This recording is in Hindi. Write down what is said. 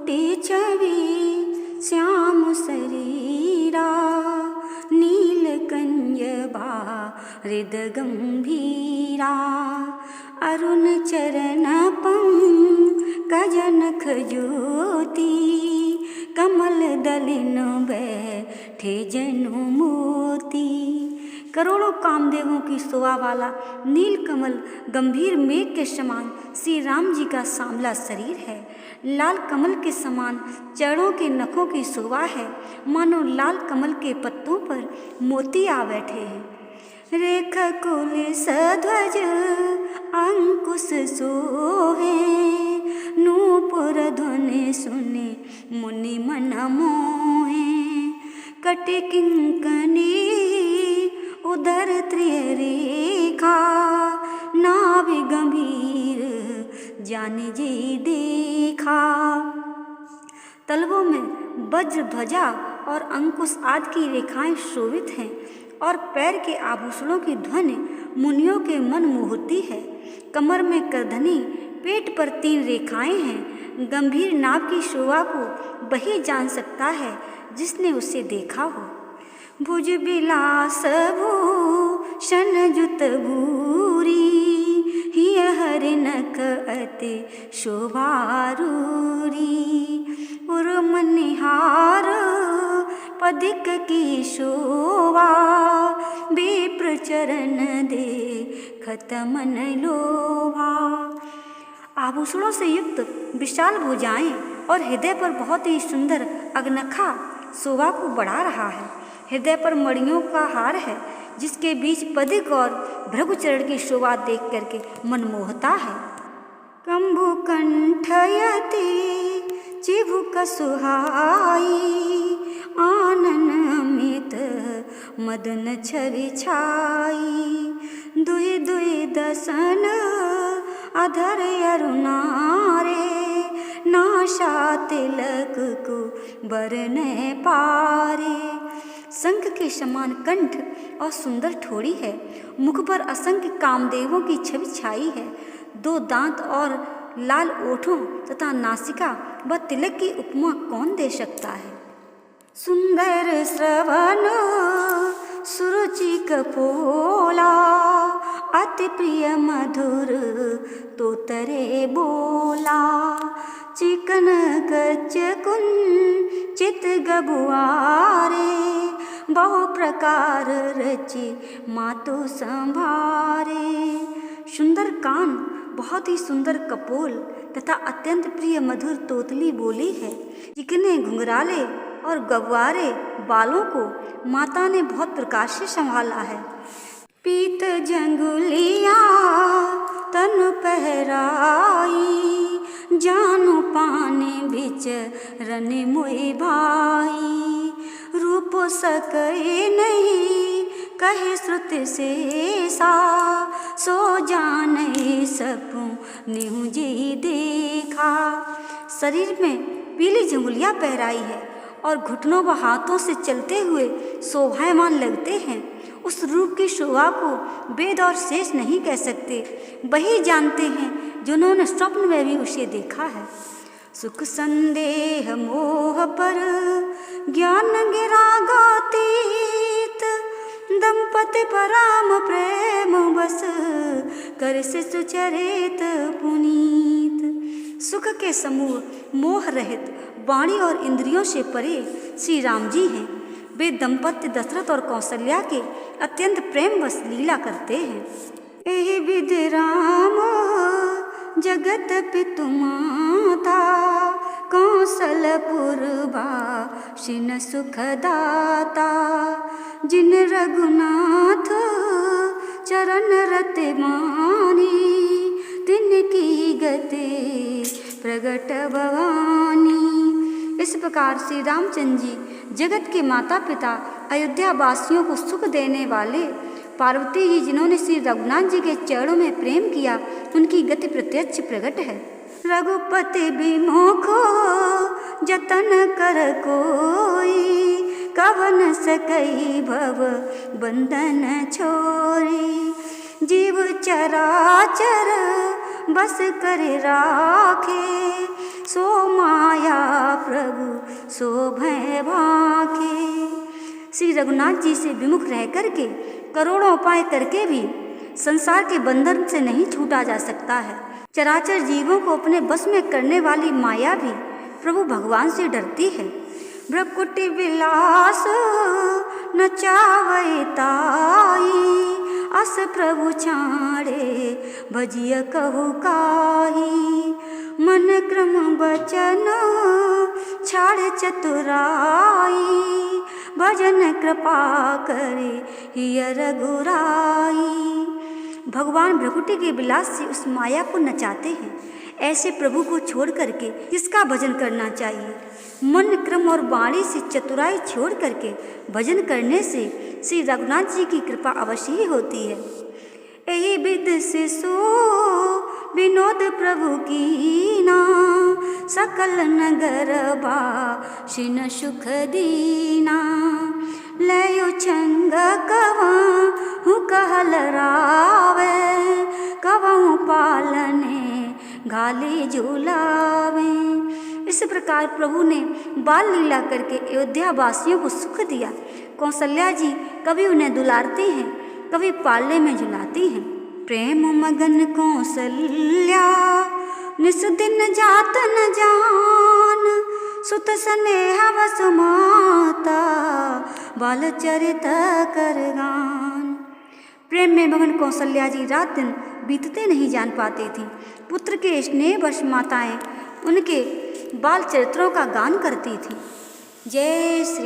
फूटे छवि श्याम शरीरा, नीलकंज बारिद गंभीरा, अरुण चरण पंकज नख ज्योति, कमल दलिन बैठे जनु मोती। करोड़ों कामदेवों की शोभा वाला नीलकमल गंभीर मेघ के समान श्री राम जी का सांवला शरीर है। लाल कमल के समान चरणों के नखों की शोभा है, मानो लाल कमल के पत्तों पर मोती आ बैठे हैं। रेख कुल सध्वज अंकुश सोहे, नूपुर ध्वनि सुने मुनि मन मोहे। कटे किंकनी उदर त्रिय रेखा, नाभि गंभीर जान जी देखा। तलवों में वज्र ध्वजा और अंकुश आदि की रेखाएं शोभित हैं और पैर के आभूषणों की ध्वनि मुनियों के मन मोहती है। कमर में करधनी, पेट पर 3 रेखाएं हैं। गंभीर नाभ की शोभा को वही जान सकता है जिसने उसे देखा हो। भुज बिलास भूषण जुत भूरी, हिय हरिनक अति शोभारूरी। उर्मनिहार पदिक की शोभा, विप्र चरण देखत मन लोभा। आभूषणों से युक्त विशाल भुजाएं और हृदय पर बहुत ही सुंदर अग्नखा शोभा को बढ़ा रहा है। हृदय पर मणियों का हार है, जिसके बीच पदिक और भृगुचरण की शोभा देख करके मन मोहता है। कंभु कंठयति चिबुक सुहाई, आनन अमित मदन छवि छाई। दुहि दुहि दसन अधर अरुणारे, नाशा तिलक को बरने पारे। शंख के समान कंठ और सुंदर ठोड़ी है। मुख पर असंख्य कामदेवों की छवि छाई है। 2 दांत और लाल ओठों तथा नासिका व तिलक की उपमा कौन दे सकता है। सुंदर श्रवण सुरुचि कपोला, अति प्रिय मधुर तोतरे बोला। चिकन कच कुंचित गबुआरे, बहु प्रकार रचि मातु संभारे। सुंदर कान, बहुत ही सुंदर कपोल तथा अत्यंत प्रिय मधुर तोतली बोली है। चिकने घुंघराले और गबुआरे बालों को माता ने बहुत प्रकार से संभाला है। पीत जंगुलिया तनु पहराई, जानु पाने बिच रने मोई भाई। रूप सके नहीं कहे श्रुति से सा, सो जाने सकूं न्यू जी देखा। शरीर में पीली जंगुलियां पहराई है और घुटनों व हाथों से चलते हुए शोभायमान लगते हैं। उस रूप की शोभा को वेद और शेष नहीं कह सकते, वही जानते हैं जिन्होंने स्वप्न में भी उसे देखा है। सुख संदेह मोह पर ज्ञान गिरागातीत, दंपति पराम प्रेम बस कर से सुचरित पुनीत। सुख के समूह मोह रहित वाणी और इंद्रियों से परे श्री राम जी हैं। वे दंपत्ति दशरथ और कौशल्या के अत्यंत प्रेम बस लीला करते हैं। एहि विधि राम जगत पितु माता, कौशलपुर बासिन सुखदाता। जिन रघुनाथ चरण रत मानी, तिनकी गति प्रगट भवानी। इस प्रकार श्री रामचंद्र जी जगत के माता पिता, अयोध्या वासियों को सुख देने वाले, पार्वती जी जिन्होंने श्री रघुनाथ जी के चरणों में प्रेम किया, उनकी गति प्रत्यक्ष प्रकट है। रघुपति विमुखो जतन कर कोई, कवन सकई भव बंधन छोरी। जीव चराचर बस कर राखे, सो माया प्रभु शोभे भाखे। श्री रघुनाथ जी से विमुख रह करके करोड़ों उपाय करके भी संसार के बंधन से नहीं छूटा जा सकता है। चराचर जीवों को अपने बस में करने वाली माया भी प्रभु भगवान से डरती है। भ्रकुटि विलास नचावै ताई, अस प्रभु छाड़े भजिय कहु काही। मन क्रम बचन छाड़ चतुराई, भजन कृपा करे हिय रघुराई। भगवान भ्रकुटि के विलास से उस माया को नचाते हैं। ऐसे प्रभु को छोड़ करके किसका भजन करना चाहिए। मन क्रम और वाणी से चतुराई छोड़ करके भजन करने से श्री रघुनाथ जी की कृपा अवश्य ही होती है। यही विद से सो विनोद प्रभु कीना, सकल नगर बाशिन सुख दीना। लयो छंग कवहु कहल रावे, कवहु पालने घाली झूलावे। इस प्रकार प्रभु ने बाल लीला करके अयोध्या वासियों को सुख दिया। कौशल्या जी कभी उन्हें दुलारती हैं, कभी पालने में झुलाती हैं। प्रेम मगन कौशल्या निस दिन जात न जान, सुत स्नेह वस माता बाल चरित कर गान। प्रेम में मगन कौशल्या जी रात दिन बीतते नहीं जान पाती थी। पुत्र के स्नेह वश माताएं उनके बाल चरित्रों का गान करती थी। जय श्री